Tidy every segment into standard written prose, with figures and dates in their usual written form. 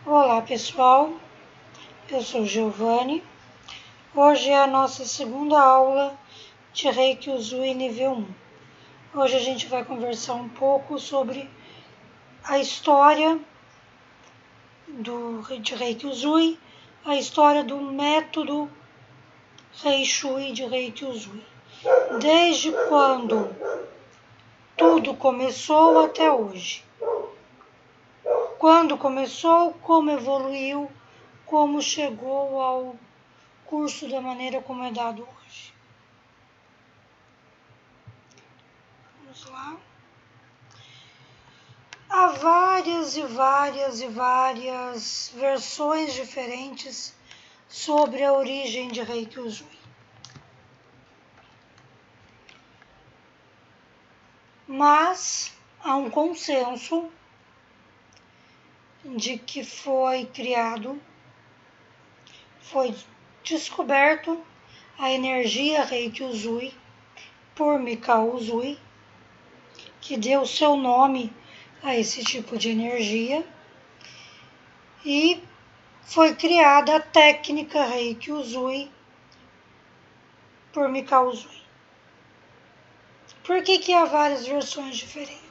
Olá pessoal, eu sou Giovanni. Hoje é a nossa segunda aula de Reiki Usui nível 1. Hoje a gente vai conversar um pouco sobre a história de Reiki Usui, a história do método Rei Shui de Reiki Usui. Desde quando tudo começou até hoje. Quando começou, como evoluiu, como chegou ao curso da maneira como é dado hoje. Vamos lá. Há várias versões diferentes sobre a origem de Reiki Usui. Mas há um consenso de que foi descoberto a energia Reiki Usui por Mikao Usui, que deu seu nome a esse tipo de energia, e foi criada a técnica Reiki Usui por Mikao Usui. Por que há várias versões diferentes?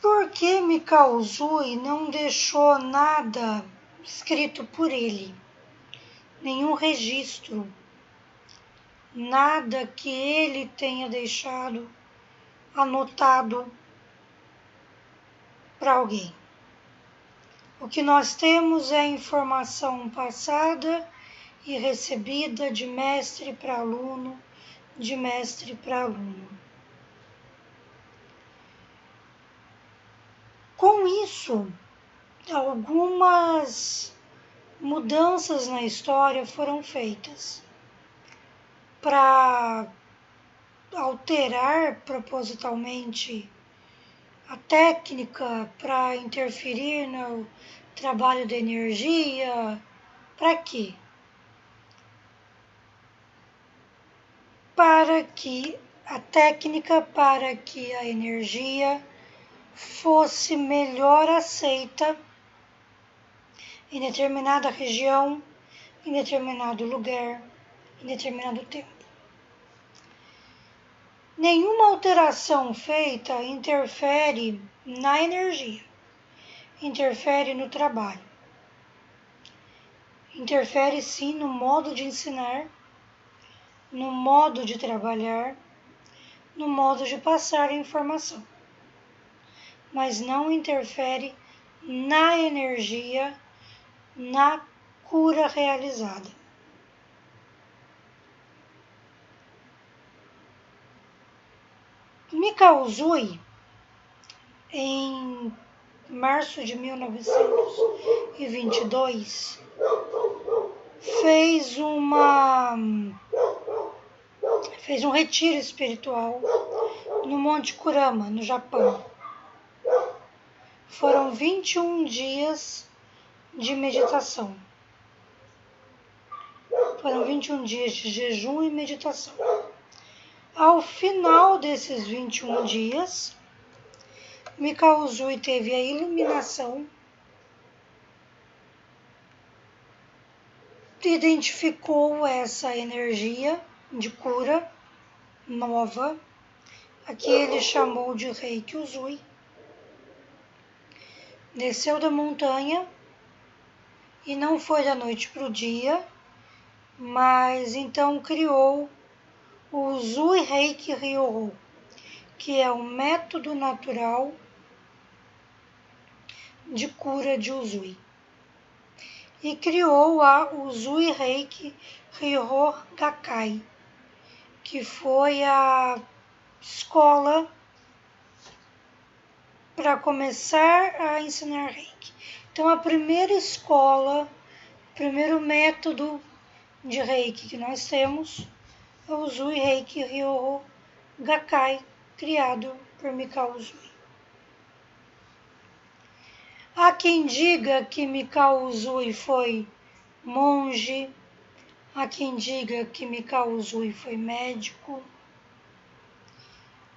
Porque Mikao Usui não deixou nada escrito por ele, nenhum registro, nada que ele tenha deixado anotado para alguém. O que nós temos é informação passada e recebida de mestre para aluno, de mestre para aluno. Com isso, algumas mudanças na história foram feitas para alterar propositalmente a técnica, para interferir no trabalho da energia. Para quê? Para que a técnica, para que a energia fosse melhor aceita em determinada região, em determinado lugar, em determinado tempo. Nenhuma alteração feita interfere na energia, interfere no trabalho. Interfere sim no modo de ensinar, no modo de trabalhar, no modo de passar a informação. Mas não interfere na energia, na cura realizada. Mikao Usui, em março de 1922, fez um retiro espiritual no Monte Kurama, no Japão. Foram 21 dias de meditação. Foram 21 dias de jejum e meditação. Ao final desses 21 dias, Mikao Usui teve a iluminação, identificou essa energia de cura nova, a que ele chamou de Reiki Usui, desceu da montanha e não foi da noite para o dia, mas então criou o Usui Reiki Ryoho, que é o método natural de cura de Usui. E criou a Usui Reiki Ryoho Gakkai, que foi a escola para começar a ensinar Reiki. Então, a primeira escola, o primeiro método de Reiki que nós temos é o Usui Reiki Ryoho Gakkai, criado por Mikao Usui. Há quem diga que Mikao Usui foi monge, há quem diga que Mikao Usui foi médico.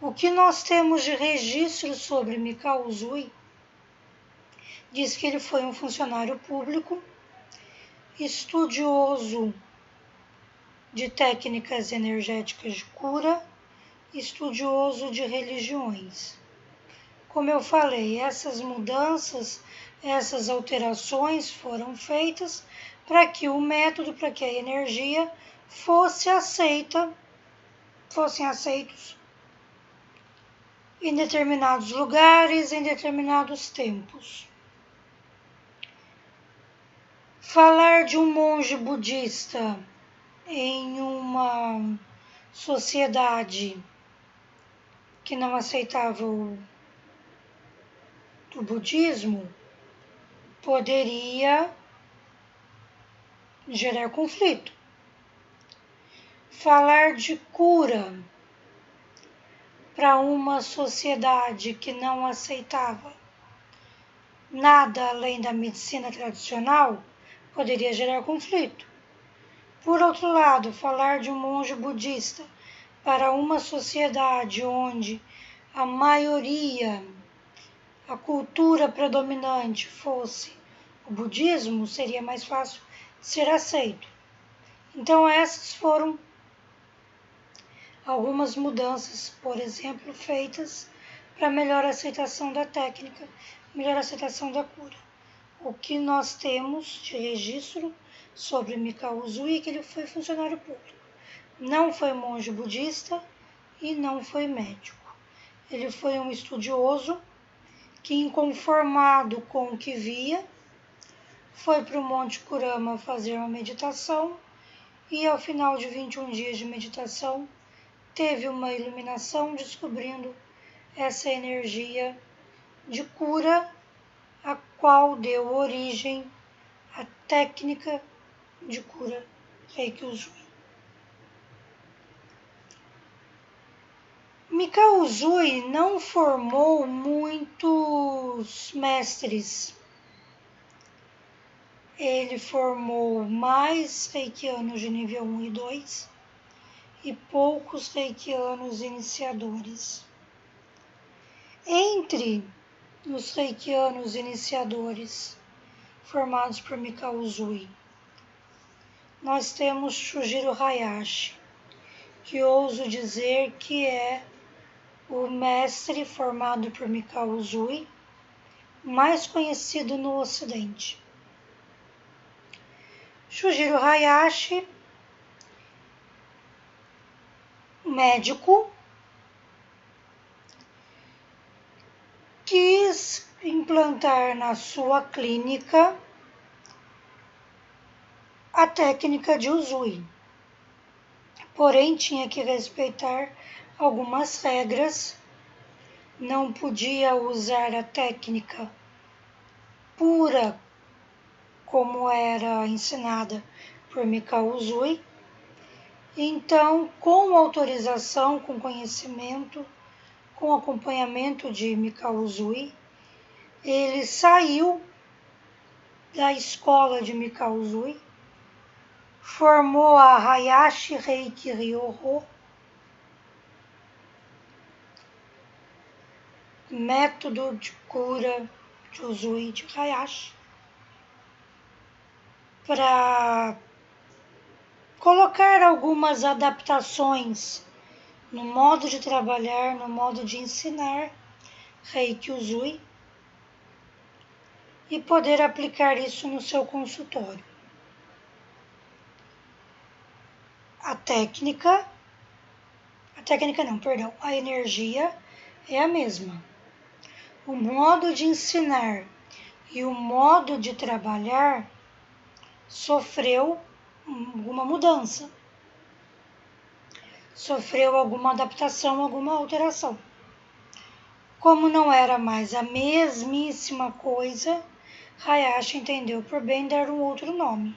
O que nós temos de registro sobre Mikao Usui diz que ele foi um funcionário público, estudioso de técnicas energéticas de cura, estudioso de religiões. Como eu falei, essas mudanças, essas alterações foram feitas para que o método, para que a energia fossem aceitos em determinados lugares, em determinados tempos. Falar de um monge budista em uma sociedade que não aceitava o budismo poderia gerar conflito. Falar de cura para uma sociedade que não aceitava nada além da medicina tradicional poderia gerar conflito. Por outro lado, falar de um monge budista para uma sociedade onde a maioria, a cultura predominante fosse o budismo, seria mais fácil ser aceito. Então essas foram algumas mudanças, por exemplo, feitas para melhor aceitação da técnica, melhor aceitação da cura. O que nós temos de registro sobre Mikao Usui é que ele foi funcionário público. Não foi monge budista e não foi médico. Ele foi um estudioso que, inconformado com o que via, foi para o Monte Kurama fazer uma meditação e, ao final de 21 dias de meditação, teve uma iluminação descobrindo essa energia de cura, a qual deu origem à técnica de cura Reiki Usui. Mikao Usui não formou muitos mestres. Ele formou mais reikianos de nível 1 e 2 e poucos reikianos iniciadores. Entre os reikianos iniciadores formados por Mikao Usui, nós temos Shujiro Hayashi, que ouso dizer que é o mestre formado por Mikao Usui mais conhecido no Ocidente. Shujiro Hayashi, médico, quis implantar na sua clínica a técnica de Usui, porém tinha que respeitar algumas regras, não podia usar a técnica pura como era ensinada por Mikao Usui. Então, com autorização, com conhecimento, com acompanhamento de Mikao Usui, ele saiu da escola de Mikao Usui, formou a Hayashi Reiki Ryoho, método de cura de Usui de Hayashi, para colocar algumas adaptações no modo de trabalhar, no modo de ensinar Reiki Usui e poder aplicar isso no seu consultório. A energia é a mesma. O modo de ensinar e o modo de trabalhar sofreu alguma mudança, sofreu alguma adaptação, alguma alteração. Como não era mais a mesmíssima coisa, Hayashi entendeu por bem dar um outro nome.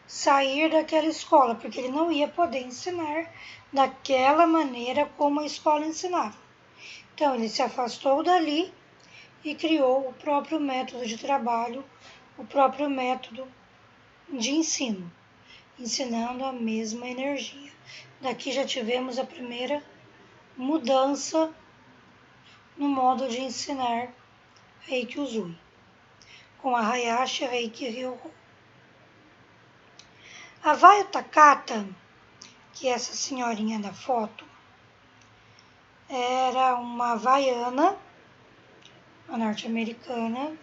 Sair daquela escola, porque ele não ia poder ensinar daquela maneira como a escola ensinava. Então, ele se afastou dali e criou o próprio método de trabalho, o próprio método de ensino, ensinando a mesma energia. Daqui já tivemos a primeira mudança no modo de ensinar Reiki Usui, com a Hayashi Reiki Ryoho. A Vaio Takata, que é essa senhorinha da foto, era uma havaiana, uma norte-americana,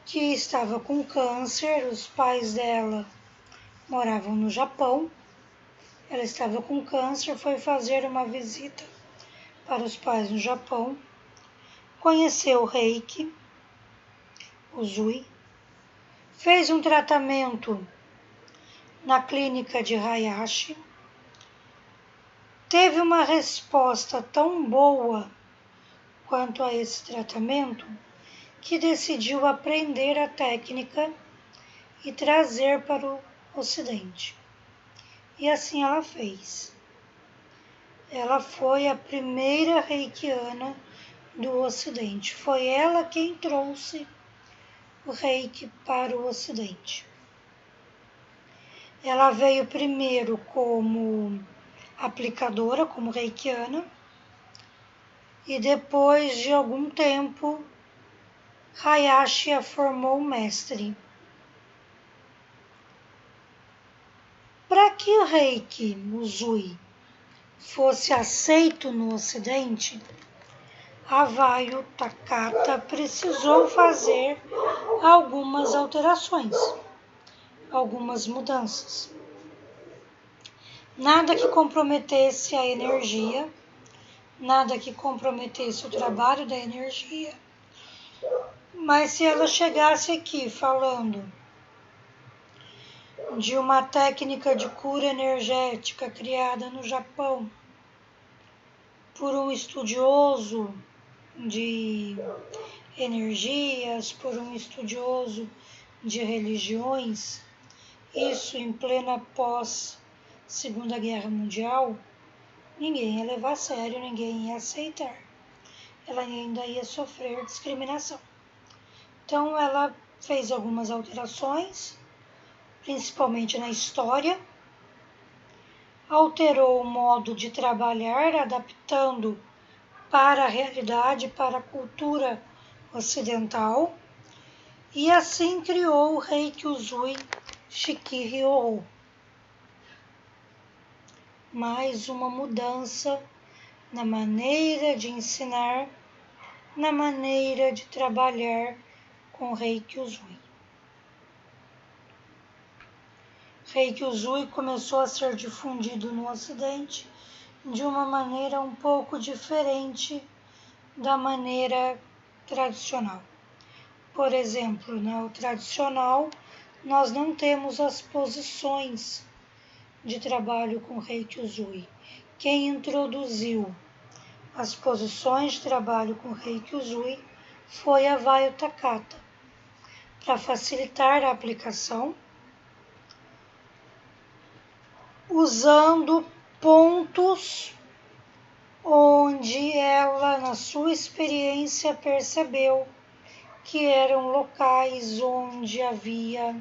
que estava com câncer. Os pais dela moravam no Japão. Ela estava com câncer, foi fazer uma visita para os pais no Japão, conheceu o Reiki Usui, fez um tratamento na clínica de Hayashi, teve uma resposta tão boa quanto a esse tratamento que decidiu aprender a técnica e trazer para o Ocidente. E assim ela fez. Ela foi a primeira reikiana do Ocidente. Foi ela quem trouxe o Reiki para o Ocidente. Ela veio primeiro como aplicadora, como reikiana, e depois de algum tempo, Hayashi a formou mestre. Para que o Reiki Usui fosse aceito no Ocidente, a Vaio Takata precisou fazer algumas alterações, algumas mudanças. Nada que comprometesse a energia, nada que comprometesse o trabalho da energia. Mas se ela chegasse aqui falando de uma técnica de cura energética criada no Japão por um estudioso de energias, por um estudioso de religiões, isso em plena pós-Segunda Guerra Mundial, ninguém ia levar a sério, ninguém ia aceitar. Ela ainda ia sofrer discriminação. Então ela fez algumas alterações, principalmente na história, alterou o modo de trabalhar, adaptando para a realidade, para a cultura ocidental, e assim criou o Reiki Usui Shiki Ryoho. Mais uma mudança na maneira de ensinar, na maneira de trabalhar com Reiki Usui. Reiki Usui começou a ser difundido no Ocidente de uma maneira um pouco diferente da maneira tradicional. Por exemplo, no tradicional, nós não temos as posições de trabalho com Reiki Usui. Quem introduziu as posições de trabalho com Reiki Usui foi a Vaio Takata, para facilitar a aplicação, usando pontos onde ela, na sua experiência, percebeu que eram locais onde havia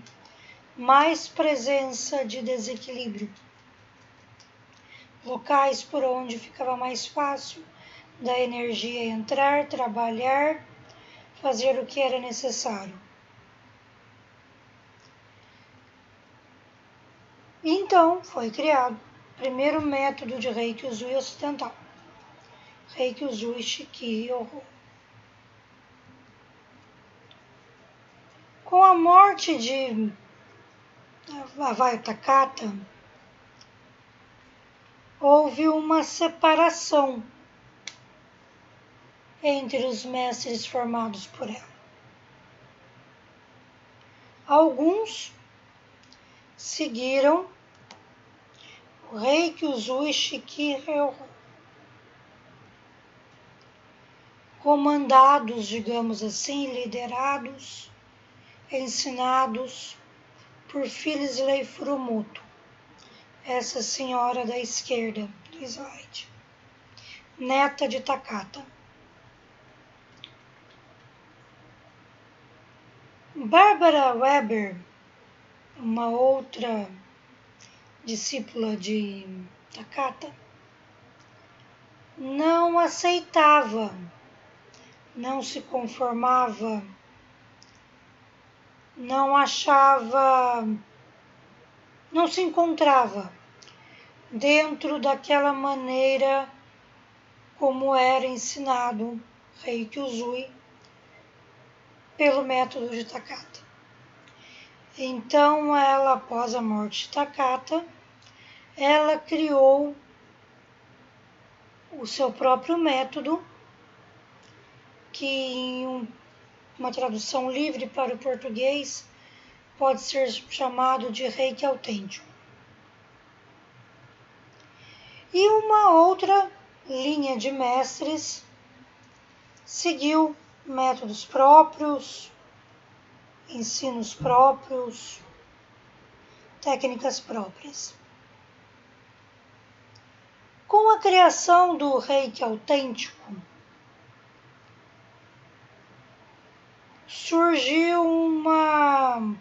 mais presença de desequilíbrio, locais por onde ficava mais fácil da energia entrar, trabalhar, fazer o que era necessário. Então, foi criado o primeiro método de Reiki Usui ocidental, Reiki Usui Shiki Ryoho. Com a morte de Vaio Takata, houve uma separação entre os mestres formados por ela. Alguns seguiram o Reiki Usui Shiki Ryoho, comandados, digamos assim, liderados, ensinados por Phyllis Lei Furumoto, essa senhora da esquerda do slide, neta de Takata. Barbara Weber, uma outra discípula de Takata, não aceitava não se conformava, não achava, não se encontrava dentro daquela maneira como era ensinado Reiki Usui pelo método de Takata. Então ela, após a morte de Takata, ela criou o seu próprio método, que em uma tradução livre para o português pode ser chamado de Reiki autêntico. E uma outra linha de mestres seguiu métodos próprios, ensinos próprios, técnicas próprias. Com a criação do Reiki autêntico, surgiu uma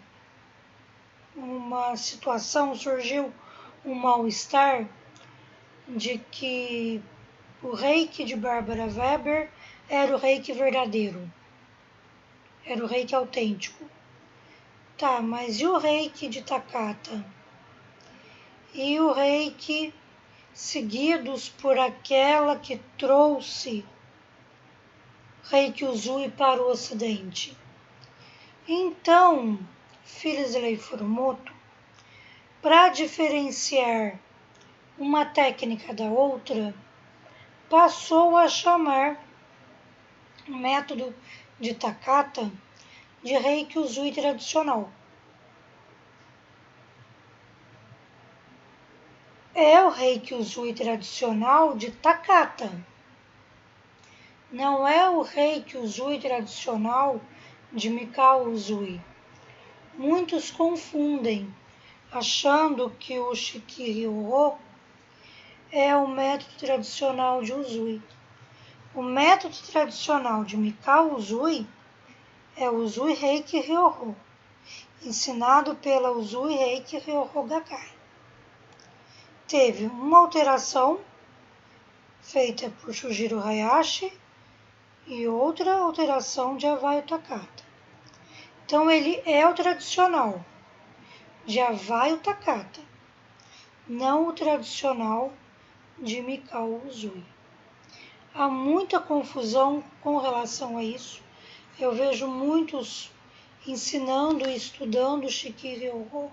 situação, surgiu um mal-estar de que o Reiki de Barbara Weber era o Reiki verdadeiro, era o Reiki autêntico. Tá, mas e o Reiki de Takata? E o Reiki seguidos por aquela que trouxe Reiki Usui para o Ocidente? Então, Phyllis Furumoto, para diferenciar uma técnica da outra, passou a chamar o método de Takata de Reiki Usui tradicional. É o Reiki Usui tradicional de Takata. Não é o Reiki Usui tradicional de Mikao Usui. Muitos confundem, achando que o Shiki-ryo é o método tradicional de Usui. O método tradicional de Mikao Usui é o Usui Reiki Ryoho, ensinado pela Usui Reiki Ryoho Gakkai. Teve uma alteração feita por Shujiro Hayashi e outra alteração de Avaio Takata. Então ele é o tradicional de Avaio Takata, não o tradicional de Mikao Usui. Há muita confusão com relação a isso. Eu vejo muitos ensinando e estudando Shiki-ryo,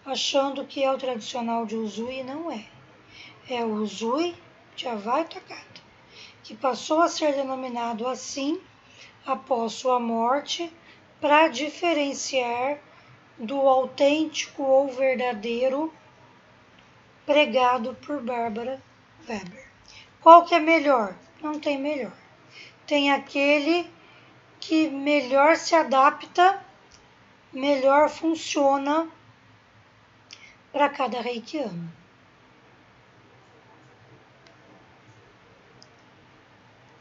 achando que é o tradicional de Usui, e não é. É o Usui de Avaio Takata, que passou a ser denominado assim após sua morte, para diferenciar do autêntico ou verdadeiro pregado por Barbara Weber. Qual que é melhor? Não tem melhor. Tem aquele que melhor se adapta, melhor funciona para cada reikiano.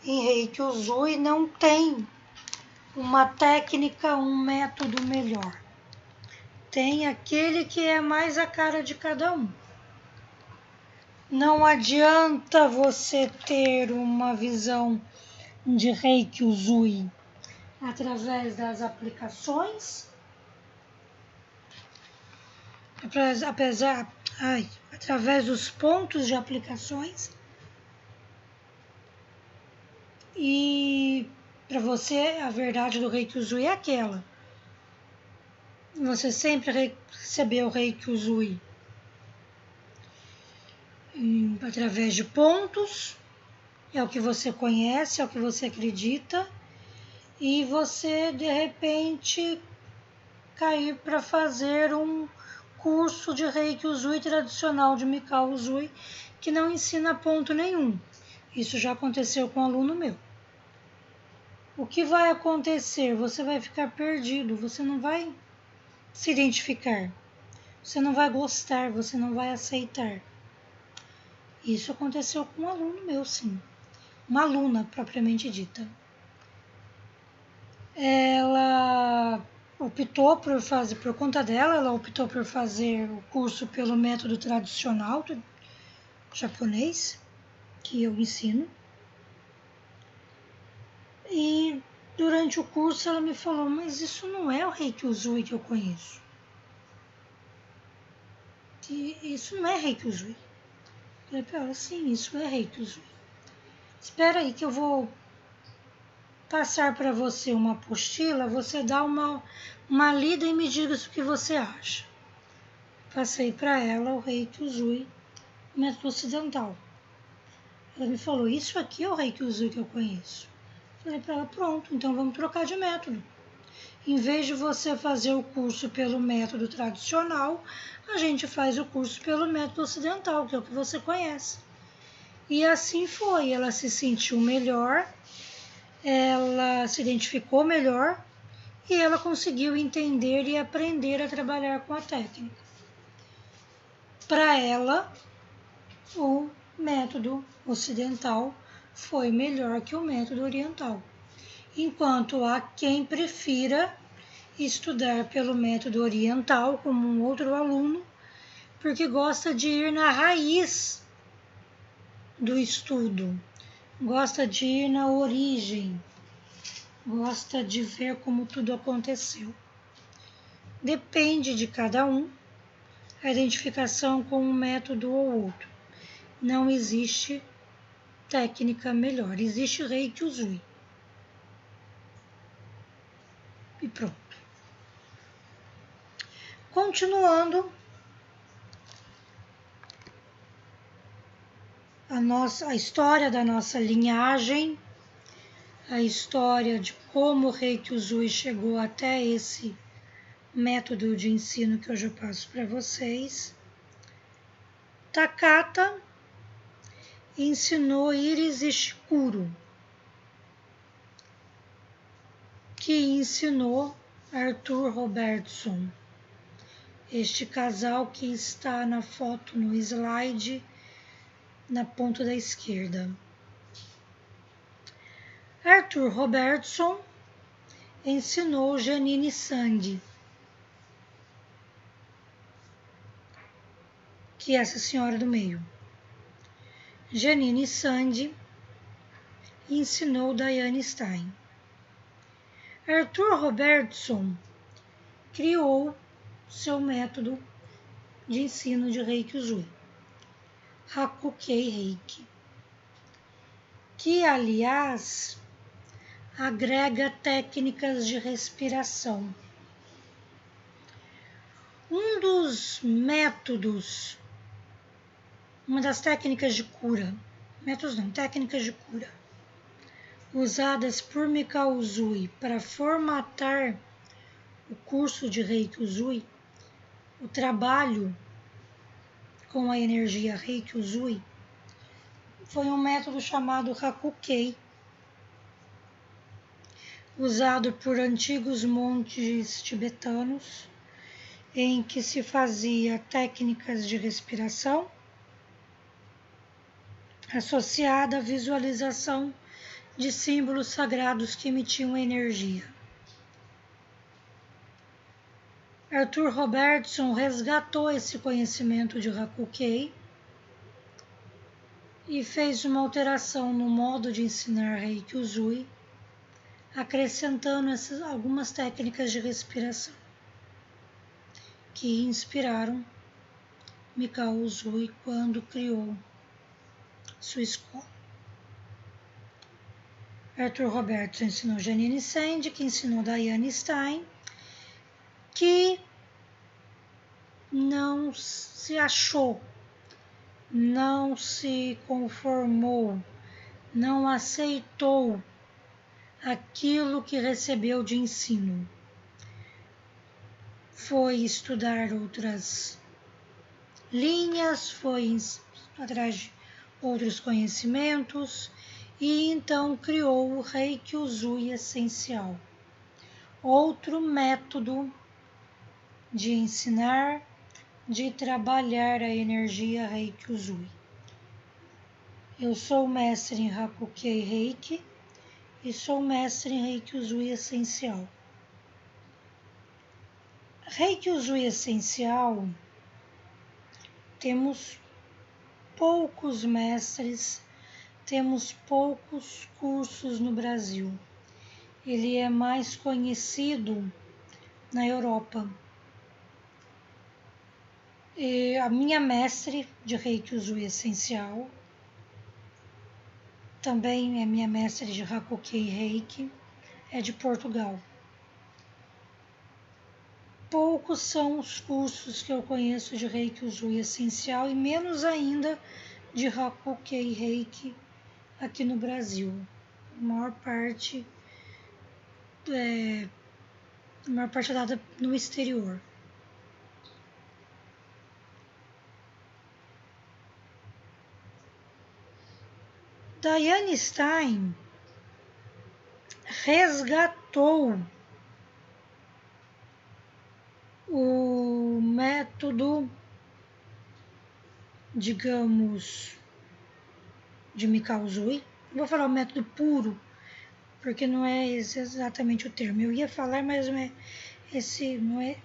Em Reiki Usui não tem uma técnica, um método melhor. Tem aquele que é mais a cara de cada um. Não adianta você ter uma visão de Reiki Usui através das aplicações, através dos pontos de aplicações, e para você a verdade do Reiki Usui é aquela. Você sempre recebeu o Reiki Usui através de pontos, é o que você conhece, é o que você acredita, e você de repente cair para fazer um curso de Reiki Usui tradicional de Mikao Usui, que não ensina ponto nenhum. Isso já aconteceu com um aluno meu. O que vai acontecer? Você vai ficar perdido, você não vai se identificar, você não vai gostar, você não vai aceitar. Isso aconteceu com um aluno meu, sim. Uma aluna, propriamente dita. Ela optou por fazer, por conta dela, ela optou por fazer o curso pelo método tradicional japonês, que eu ensino. E durante o curso ela me falou, mas isso não é o Reiki Usui que eu conheço. Isso não é Reiki Usui. Eu falei para ela, sim, isso é Reiki Usui. Espera aí que eu vou passar para você uma apostila, você dá uma lida e me diga o que você acha. Passei para ela o Reiki Usui, método ocidental. Ela me falou, isso aqui é o Reiki Usui que eu conheço. Falei para ela, pronto, então vamos trocar de método. Em vez de você fazer o curso pelo método tradicional, a gente faz o curso pelo método ocidental, que é o que você conhece. E assim foi, ela se sentiu melhor, ela se identificou melhor e ela conseguiu entender e aprender a trabalhar com a técnica. Para ela, o método ocidental foi melhor que o método oriental. Enquanto há quem prefira estudar pelo método oriental como um outro aluno, porque gosta de ir na raiz do estudo, gosta de ir na origem, gosta de ver como tudo aconteceu. Depende de cada um a identificação com um método ou outro. Não existe técnica melhor, existe Reiki Usui. E pronto. Continuando a história da nossa linhagem, a história de como o Reiki Usui chegou até esse método de ensino que hoje eu passo para vocês. Takata ensinou Iris Ishikuro, que ensinou Arthur Robertson, este casal que está na foto no slide na ponta da esquerda. Arthur Robertson ensinou Janine Sandi, que é essa senhora do meio. Janine Sandi ensinou Diane Stein. Arthur Robertson criou seu método de ensino de Reiki Usui, Hakukei Reiki, que, aliás, agrega técnicas de respiração. Um dos métodos, uma das técnicas de cura, técnicas de cura, usadas por Mikao Usui para formatar o curso de Reiki Usui, o trabalho com a energia Reiki Usui, foi um método chamado Hakukei, usado por antigos monges tibetanos, em que se fazia técnicas de respiração associada à visualização de símbolos sagrados que emitiam energia. Arthur Robertson resgatou esse conhecimento de Hakukei e fez uma alteração no modo de ensinar Reiki Usui, acrescentando algumas técnicas de respiração que inspiraram Mikao Usui quando criou sua escola. Arthur Robertson ensinou Janine Sandi, que ensinou Diane Stein, que não se achou, não se conformou, não aceitou aquilo que recebeu de ensino. Foi estudar outras linhas, foi atrás de outros conhecimentos e então criou o Reiki Usui Essencial, outro método de ensinar, de trabalhar a energia Reiki Usui. Eu sou mestre em Hakukei Reiki e sou mestre em Reiki Usui Essencial. Reiki Usui Essencial, temos poucos mestres, temos poucos cursos no Brasil. ele é mais conhecido na Europa. E a minha mestre de Reiki Usui Essencial também é minha mestre de Hakokei Reiki, é de Portugal. Poucos são os cursos que eu conheço de Reiki Usui Essencial e menos ainda de Hakokei Reiki aqui no Brasil. A maior parte é dada no exterior. Diane Stein resgatou o método, digamos, de Mikao Usui. Vou falar o método puro, porque não é esse exatamente o termo. Eu ia falar, mas não é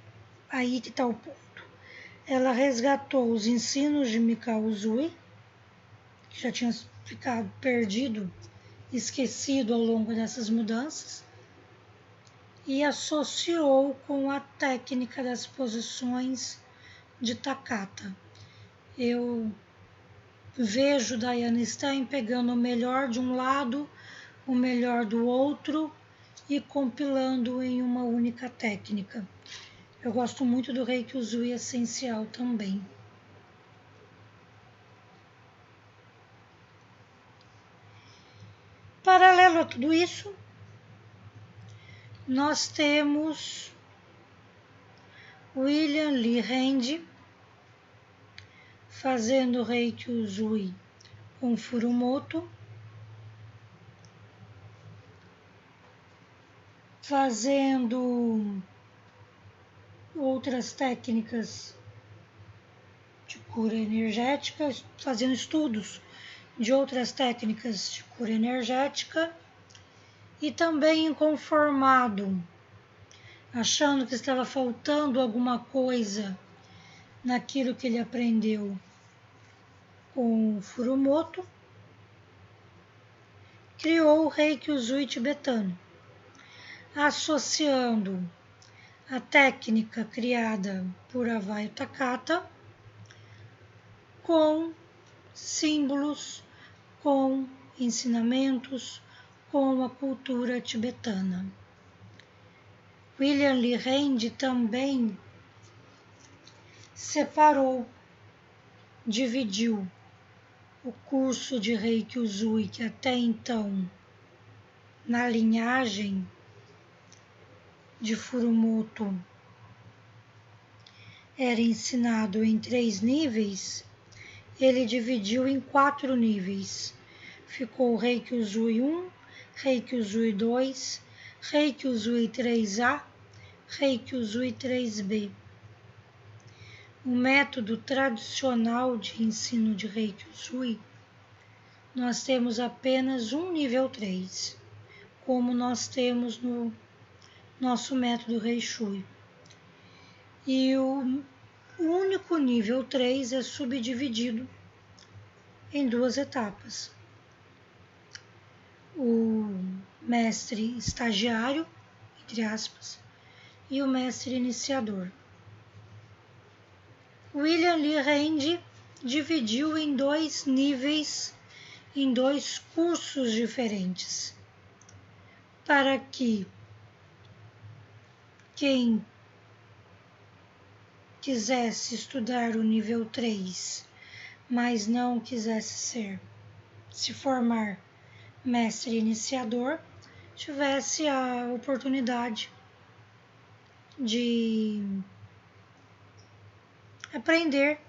aí que está o ponto. Ela resgatou os ensinos de Mikao Usui, que já tinha ficado perdido, esquecido ao longo dessas mudanças, e associou com a técnica das posições de Takata. Eu vejo Diane Stein pegando o melhor de um lado, o melhor do outro e compilando em uma única técnica. Eu gosto muito do Reiki Usui Essencial também. Paralelo a tudo isso, nós temos William Lee Hand fazendo Reiki Usui com Furumoto, fazendo outras técnicas de cura energética, fazendo estudos de outras técnicas de cura energética e também inconformado, achando que estava faltando alguma coisa naquilo que ele aprendeu com o Furumoto, criou o Reiki Usui tibetano, associando a técnica criada por Avaio Takata com símbolos, com ensinamentos, com a cultura tibetana. William Lee Hand também separou, dividiu o curso de Reiki Usui, que até então, na linhagem de Furumoto, era ensinado em 3 níveis, ele dividiu em 4 níveis. Ficou Reiki Usui 1, Reiki Usui 2, Reiki Usui 3A, Reiki Usui 3B. O método tradicional de ensino de Reiki Usui, nós temos apenas um nível 3, como nós temos no nosso método Reishui. E o único nível 3 é subdividido em 2 etapas. O mestre estagiário, entre aspas, e o mestre iniciador. William Lee Hand dividiu em 2 níveis, em 2 cursos diferentes, para que quem quisesse estudar o nível 3, mas não quisesse se formar mestre iniciador, tivesse a oportunidade de aprender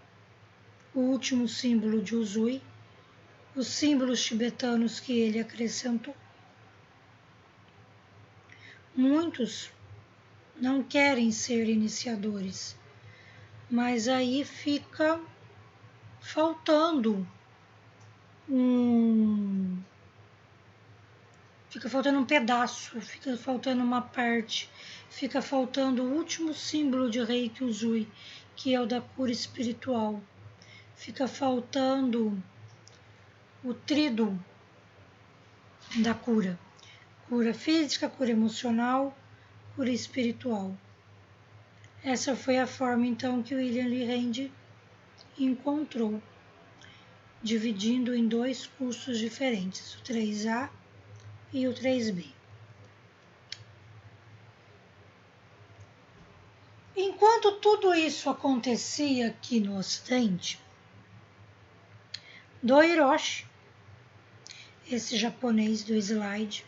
o último símbolo de Usui, os símbolos tibetanos que ele acrescentou. Muitos não querem ser iniciadores, mas aí fica faltando um pedaço, fica faltando uma parte, fica faltando o último símbolo de Reiki Usui, que é o da cura espiritual. Fica faltando o tríduo da cura. cura física, cura emocional, cura espiritual. Essa foi a forma, então, que William Lee Hand encontrou, dividindo em 2 cursos diferentes, o 3A e o 3B. Enquanto tudo isso acontecia aqui no Ocidente, Do Hiroshi, esse japonês do slide,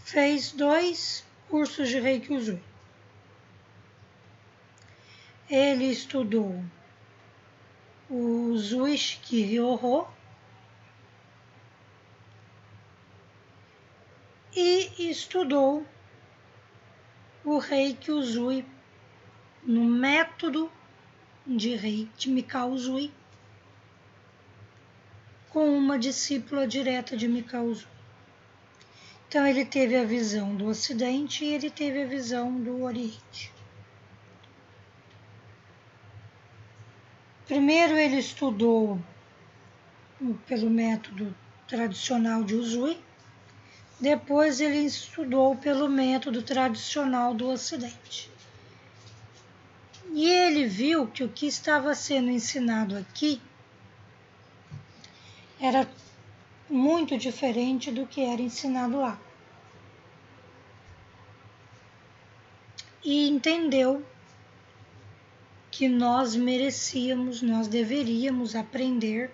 fez 2 cursos de Reiki Usui. Ele estudou o Usui Shiki Ryoho e estudou o Reiki Usui no método de Reiki de Mikao Usui com uma discípula direta de Mikao Usui. Então ele teve a visão do Ocidente e ele teve a visão do Oriente. Primeiro ele estudou pelo método tradicional de Usui, depois ele estudou pelo método tradicional do Ocidente. E ele viu que o que estava sendo ensinado aqui era muito diferente do que era ensinado lá. E entendeu que nós merecíamos, nós deveríamos aprender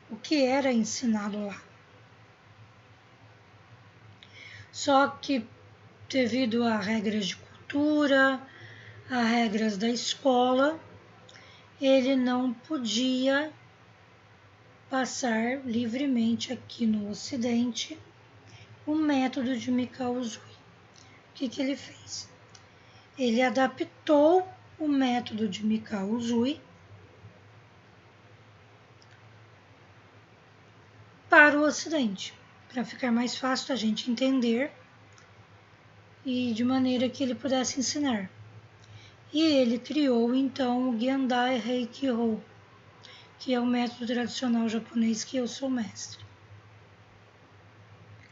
o que era ensinado lá. Só que, devido a regras de cultura, a regras da escola, ele não podia passar livremente aqui no Ocidente o método de Mikao Usui. O que ele fez? Ele adaptou o método de Mikao Usui para o Ocidente, para ficar mais fácil a gente entender e de maneira que ele pudesse ensinar. E ele criou então o Gendai Reiki-Ho, que é o método tradicional japonês que eu sou mestre.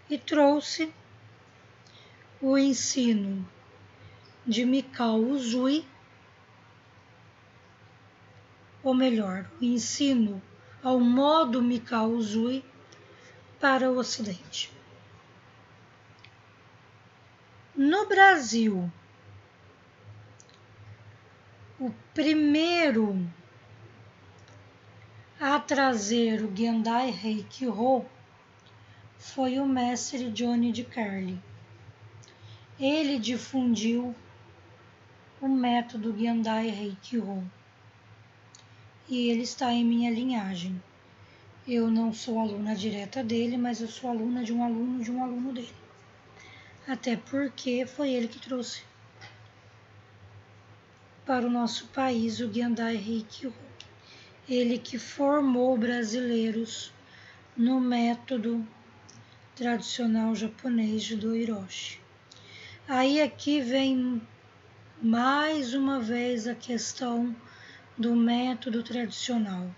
E trouxe o ensino de Mikao Usui, ou melhor, o ensino ao modo Mikao Usui para o Ocidente. No Brasil, o primeiro a trazer o Gendai Reiki-Ho foi o mestre Johnny de Carli. Ele difundiu o método Gendai Reiki-Ho e ele está em minha linhagem. Eu não sou aluna direta dele, mas eu sou aluna de um aluno dele. Até porque foi ele que trouxe para o nosso país o Gendai Reiki-Ho. Ele que formou brasileiros no método tradicional japonês de Do Hiroshi. Aí aqui vem mais uma vez a questão do método tradicional.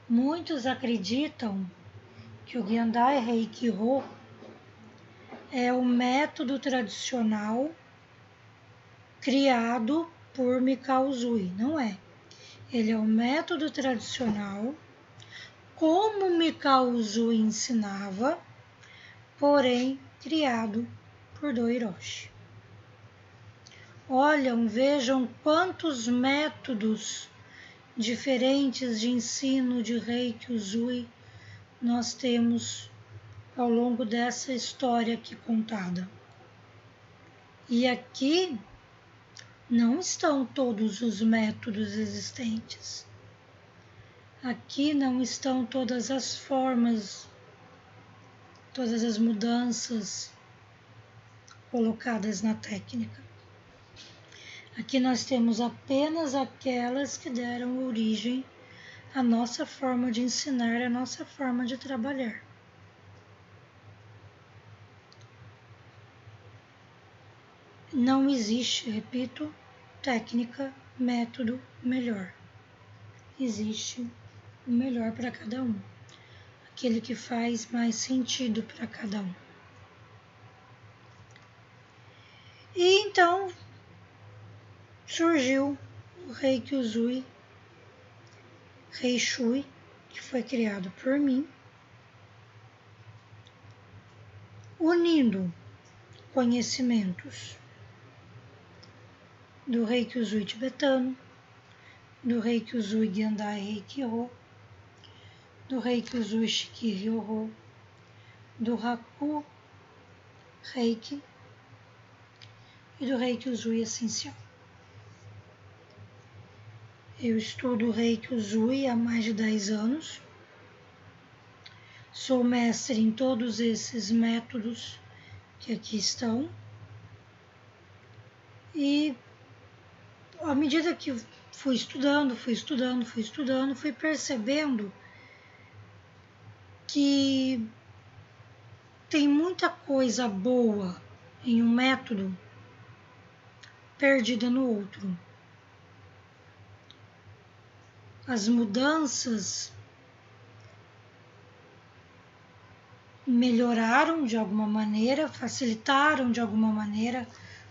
Muitos acreditam que o Gendai Reiki-Ho é o método tradicional criado por Mikao Usui. Não é. Ele é o método tradicional como Mikao Usui ensinava, porém criado por Do Hiroshi. Olham, vejam quantos métodos diferentes de ensino de Reiki Usui nós temos ao longo dessa história aqui contada. E aqui não estão todos os métodos existentes. Aqui não estão todas as formas, todas as mudanças colocadas na técnica. Aqui nós temos apenas aquelas que deram origem à nossa forma de ensinar, à nossa forma de trabalhar. Não existe, repito, técnica, método melhor. Existe o melhor para cada um. aquele que faz mais sentido para cada um. E então surgiu o Reiki Usui, Rei Shui, que foi criado por mim, unindo conhecimentos do Reiki Usui tibetano, do Reiki Usui Gyandai Reiki Ho, do Reiki Usui Shikiri Ho, do Haku Reiki e do Reiki Usui Essencial. Eu estudo o Reiki Usui há mais de 10 anos. Sou mestre em todos esses métodos que aqui estão. E à medida que fui estudando, fui percebendo que tem muita coisa boa em um método perdida no outro. As mudanças melhoraram de alguma maneira, facilitaram de alguma maneira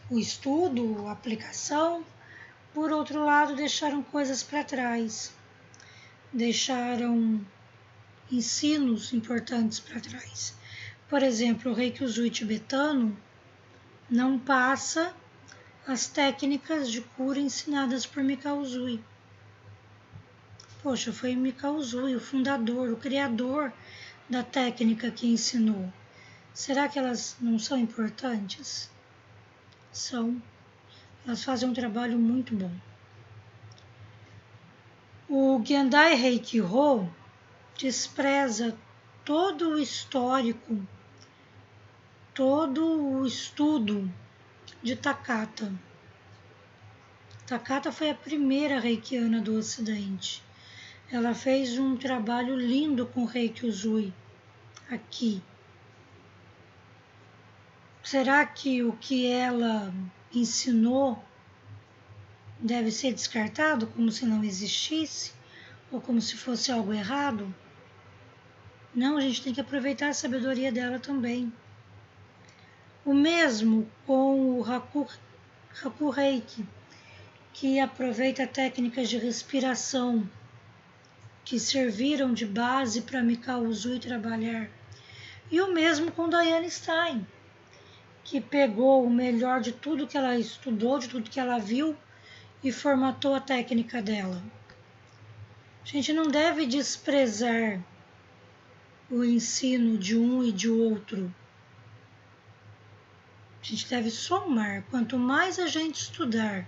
o estudo, a aplicação. Por outro lado, deixaram coisas para trás, deixaram ensinos importantes para trás. Por exemplo, o Reiki Usui tibetano não passa as técnicas de cura ensinadas por Mikao Usui. Poxa, foi Mikao Usui, o fundador, o criador da técnica que ensinou. Será que elas não são importantes? São. Elas fazem um trabalho muito bom. O Gyandai Reiki Ho despreza todo o histórico, todo o estudo de Takata. Takata foi a primeira reikiana do Ocidente. Ela fez um trabalho lindo com Reiki Usui aqui. Será que o que ela ensinou deve ser descartado como se não existisse? Ou como se fosse algo errado? Não, a gente tem que aproveitar a sabedoria dela também. O mesmo com o Haku Reiki, que aproveita técnicas de respiração que serviram de base para Mikao Usui trabalhar. E o mesmo com Diane Stein, que pegou o melhor de tudo que ela estudou, de tudo que ela viu e formatou a técnica dela. A gente não deve desprezar o ensino de um e de outro. A gente deve somar. Quanto mais a gente estudar,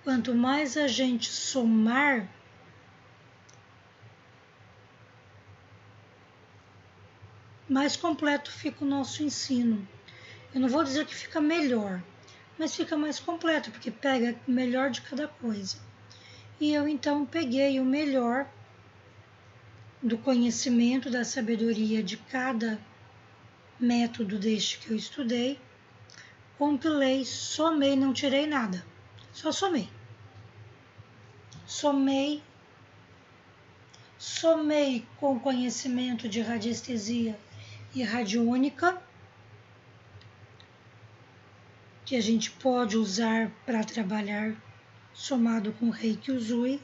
quanto mais a gente somar, mais completo fica o nosso ensino. Eu não vou dizer que fica melhor, mas fica mais completo, porque pega o melhor de cada coisa. E eu então peguei o melhor do conhecimento, da sabedoria de cada método deste que eu estudei, compilei, somei, não tirei nada, só somei. Somei com conhecimento de radiestesia e radiônica, que a gente pode usar para trabalhar somado com Reiki Usui,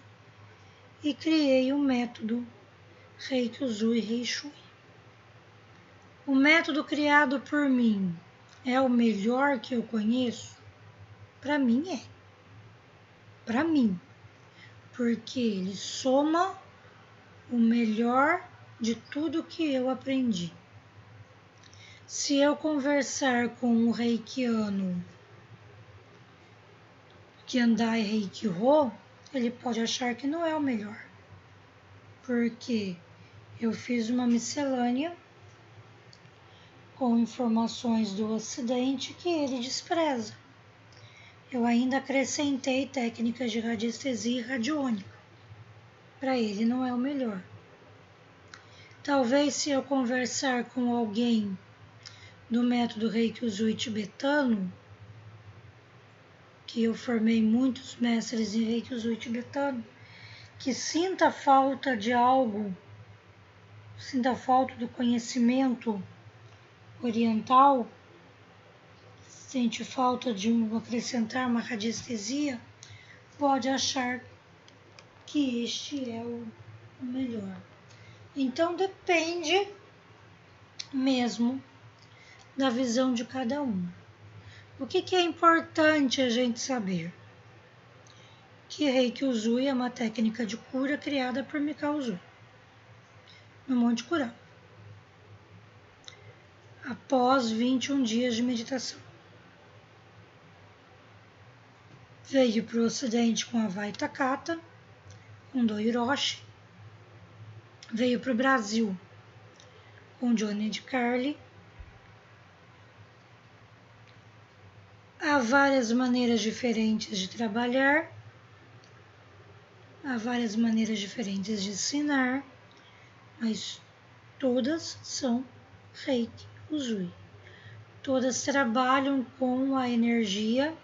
e criei o método Reiki Usui Rei Shui. O método criado por mim é o melhor que eu conheço? Para mim é. Para mim. Porque ele soma o melhor de tudo que eu aprendi. Se eu conversar com um reikiano Gyandai Reiki Ho, ele pode achar que não é o melhor. Porque eu fiz uma miscelânea com informações do Ocidente que ele despreza. Eu ainda acrescentei técnicas de radiestesia e radiônica. Para ele não é o melhor. Talvez se eu conversar com alguém do método Reiki Usui tibetano, que eu formei muitos mestres em Reiki Usui tibetano, que sinta falta de algo sinta falta do conhecimento oriental, sente falta de acrescentar uma radiestesia, pode achar que este é o melhor. Então depende mesmo da visão de cada um. O que é importante a gente saber? Que Reiki Usui é uma técnica de cura criada por Mikao Usui, no Monte Curão, após 21 dias de meditação. Veio para o Ocidente com Avai Takata, com Do Hiroshi, veio para o Brasil com Johnny de Carli. Há várias maneiras diferentes de trabalhar, há várias maneiras diferentes de ensinar, mas todas são Reiki Usui. Todas trabalham com a energia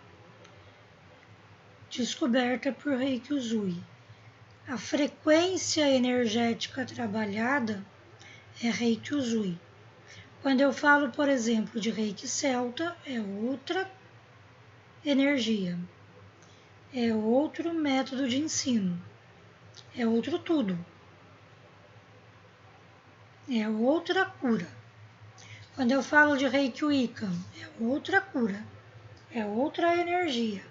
descoberta por Reiki Usui. A frequência energética trabalhada é Reiki Usui. Quando eu falo, por exemplo, de Reiki Celta, é outra energia, é outro método de ensino, é outro tudo, é outra cura. Quando eu falo de Reiki Wiccan, é outra cura, é outra energia,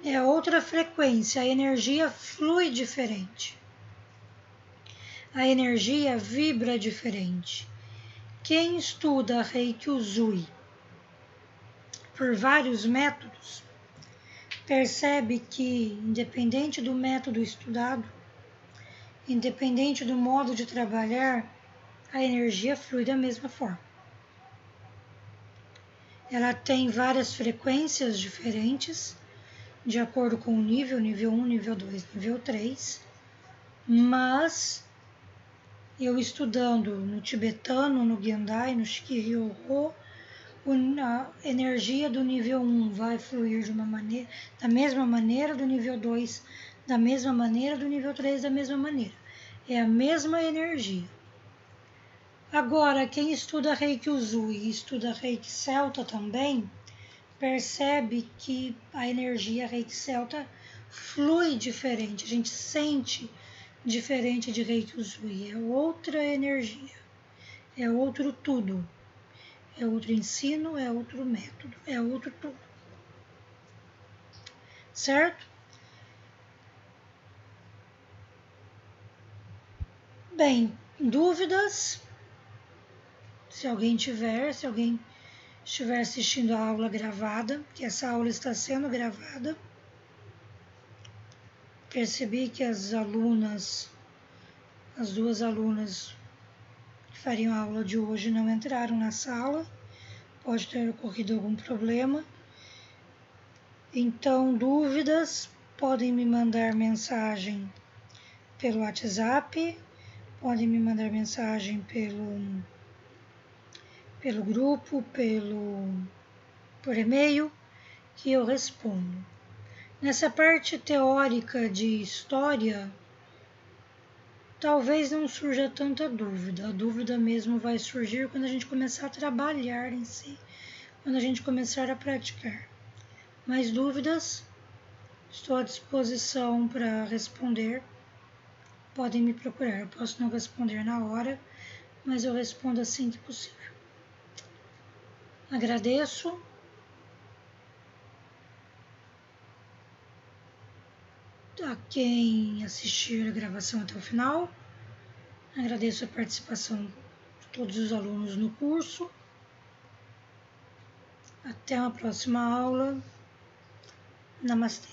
é outra frequência, a energia flui diferente, a energia vibra diferente. Quem estuda Reiki Usui por vários métodos, percebe que, independente do método estudado, independente do modo de trabalhar, a energia flui da mesma forma. Ela tem várias frequências diferentes, de acordo com o nível 1, nível 2, nível 3, mas eu estudando no tibetano, no Gendai, no Shikiryo, a energia do nível 1 vai fluir de uma maneira, da mesma maneira do nível 2, da mesma maneira do nível 3, da mesma maneira. É a mesma energia. Agora, quem estuda Reiki Usui e estuda Reiki Celta também, percebe que a energia Reiki Celta flui diferente, a gente sente diferente de Reiki Usui. É outra energia, é outro tudo. É outro ensino, é outro método, é outro tudo. Certo? Bem, dúvidas? Se alguém tiver, se alguém estiver assistindo a aula gravada, que essa aula está sendo gravada. Percebi que as duas alunas que fariam a aula de hoje não entraram na sala. Pode ter ocorrido algum problema. Então, dúvidas, podem me mandar mensagem pelo WhatsApp, podem me mandar mensagem pelo grupo, por e-mail, que eu respondo. Nessa parte teórica de história, talvez não surja tanta dúvida. A dúvida mesmo vai surgir quando a gente começar a trabalhar em si, quando a gente começar a praticar. Mais dúvidas? Estou à disposição para responder. Podem me procurar. Eu posso não responder na hora, mas eu respondo assim que possível. Agradeço. A quem assistir a gravação até o final. Agradeço a participação de todos os alunos no curso. Até a próxima aula. Namastê.